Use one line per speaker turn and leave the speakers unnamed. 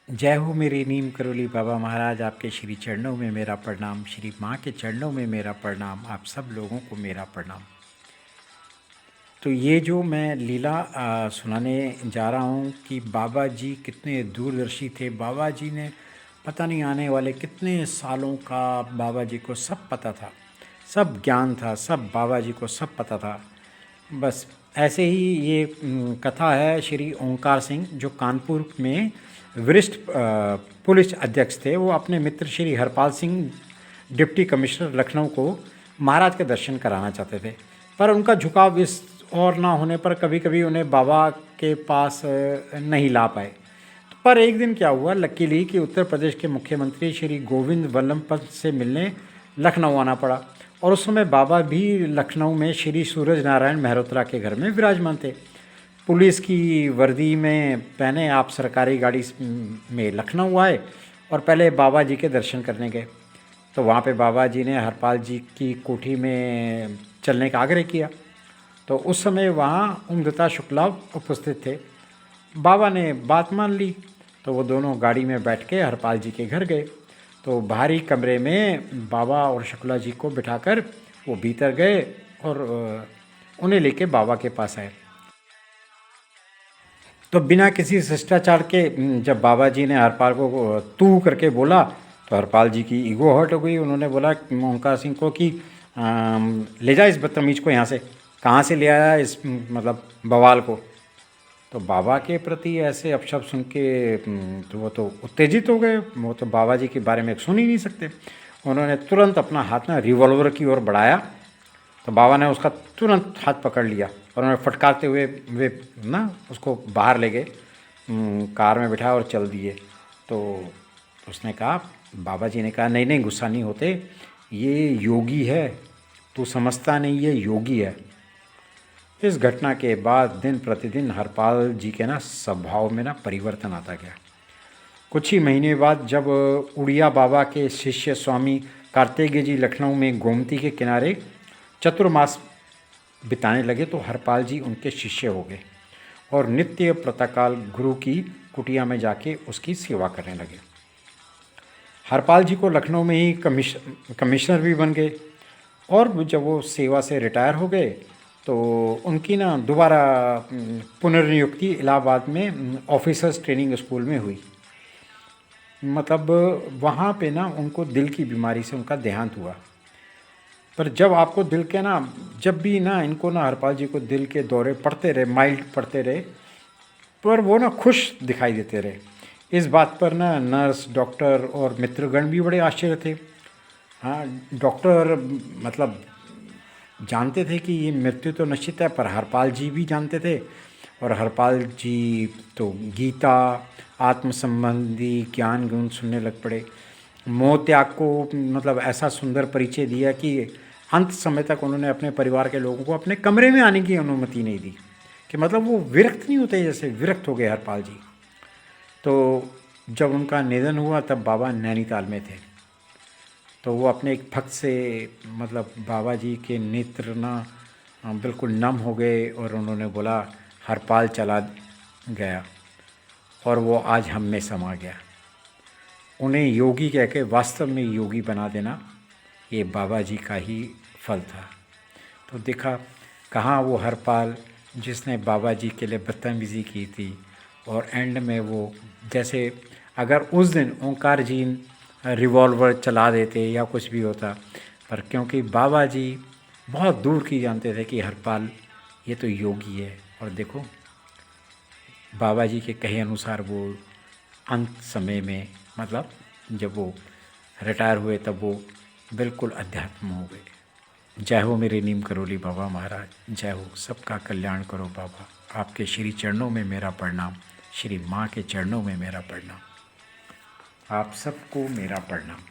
जय हो मेरे नीम करोली बाबा महाराज, आपके श्री चरणों में मेरा प्रणाम। श्री माँ के चरणों में मेरा प्रणाम। आप सब लोगों को मेरा प्रणाम। तो ये जो मैं लीला सुनाने जा रहा हूँ कि बाबा जी कितने दूरदर्शी थे। बाबा जी ने पता नहीं आने वाले कितने सालों का बाबा जी को सब पता था, सब ज्ञान था, सब बाबा जी को सब पता था। बस ऐसे ही ये कथा है श्री ओंकार सिंह, जो कानपुर में वरिष्ठ पुलिस अध्यक्ष थे। वो अपने मित्र श्री हरपाल सिंह, डिप्टी कमिश्नर लखनऊ को महाराज के दर्शन कराना चाहते थे, पर उनका झुकाव इस और ना होने पर कभी कभी उन्हें बाबा के पास नहीं ला पाए। पर एक दिन क्या हुआ, लकीली कि उत्तर प्रदेश के मुख्यमंत्री श्री गोविंद वल्लभ पंत से मिलने लखनऊ आना पड़ा। और उस समय बाबा भी लखनऊ में श्री सूरज नारायण मेहरोत्रा के घर में विराजमान थे। पुलिस की वर्दी में पहने आप सरकारी गाड़ी में लखनऊ आए और पहले बाबा जी के दर्शन करने गए। तो वहाँ पे बाबा जी ने हरपाल जी की कोठी में चलने का आग्रह किया। तो उस समय वहाँ ओमदत्ता शुक्ला उपस्थित थे। बाबा ने बात मान ली, तो वो दोनों गाड़ी में बैठ के हरपाल जी के घर गए। तो बाहरी कमरे में बाबा और शुक्ला जी को बिठाकर वो भीतर गए और उन्हें लेके बाबा के पास आए। तो बिना किसी शिष्टाचार के जब बाबा जी ने हरपाल को तू करके बोला, तो हरपाल जी की ईगो हर्ट हो गई। उन्होंने बोला ओंकार सिंह को कि ले जा इस बदतमीज को यहाँ से, कहाँ से ले आया इस मतलब बवाल को। तो बाबा के प्रति ऐसे अपशब्द सुन के तो वो तो उत्तेजित हो गए। वो तो बाबा जी के बारे में सुन ही नहीं सकते। उन्होंने तुरंत अपना हाथ ना रिवॉल्वर की ओर बढ़ाया। तो बाबा ने उसका तुरंत हाथ पकड़ लिया और उन्हें फटकारते हुए वे ना उसको बाहर ले गए, कार में बिठाया और चल दिए। तो उसने कहा, बाबा जी ने कहा, नहीं नहीं गुस्सा नहीं होते, ये योगी है, तू समझता नहीं, ये योगी है। इस घटना के बाद दिन प्रतिदिन हरपाल जी के ना स्वभाव में ना परिवर्तन आता गया। कुछ ही महीने बाद जब उड़िया बाबा के शिष्य स्वामी कार्तिकेय जी लखनऊ में गोमती के किनारे चतुर्मास बिताने लगे, तो हरपाल जी उनके शिष्य हो गए और नित्य प्रातःकाल गुरु की कुटिया में जाके उसकी सेवा करने लगे। हरपाल जी को लखनऊ में ही कमिश्नर भी बन गए। और जब वो सेवा से रिटायर हो गए तो उनकी ना दोबारा पुनर्नियुक्ति इलाहाबाद में ऑफिसर्स ट्रेनिंग स्कूल में हुई। मतलब वहाँ पे ना उनको दिल की बीमारी से उनका देहांत हुआ। पर जब आपको दिल के ना, जब भी ना इनको ना हरपाल जी को दिल के दौरे पड़ते रहे, माइल्ड पड़ते रहे, पर वो ना खुश दिखाई देते रहे। इस बात पर ना नर्स, डॉक्टर और मित्रगण भी बड़े आश्चर्य थे। हाँ, डॉक्टर मतलब जानते थे कि ये मृत्यु तो निश्चित है, पर हरपाल जी भी जानते थे। और हरपाल जी तो गीता, आत्म संबंधी ज्ञान गुण सुनने लग पड़े। मोह त्याग को मतलब ऐसा सुंदर परिचय दिया कि अंत समय तक उन्होंने अपने परिवार के लोगों को अपने कमरे में आने की अनुमति नहीं दी। कि मतलब वो विरक्त नहीं होते, जैसे विरक्त हो गए हरपाल जी। तो जब उनका निधन हुआ तब बाबा नैनीताल में थे। तो वो अपने एक भक्त से मतलब बाबा जी के नेत्र ना बिल्कुल नम हो गए और उन्होंने बोला, हरपाल चला गया और वो आज हम में समा गया। उन्हें योगी कह के वास्तव में योगी बना देना, ये बाबा जी का ही फल था। तो देखा कहाँ वो हरपाल जिसने बाबा जी के लिए बदतमीज़ी की थी, और एंड में वो जैसे अगर उस दिन ओंकार जी रिवॉल्वर चला देते या कुछ भी होता, पर क्योंकि बाबा जी बहुत दूर की जानते थे कि हरपाल ये तो योगी है। और देखो बाबा जी के कहे अनुसार वो अंत समय में मतलब जब वो रिटायर हुए तब वो बिल्कुल अध्यात्म हो गए। जय हो मेरे नीम करोली बाबा महाराज, जय हो, सबका कल्याण करो बाबा। आपके श्री चरणों में मेरा प्रणाम, श्री माँ के चरणों में मेरा प्रणाम। आप सबको मेरा प्रणाम।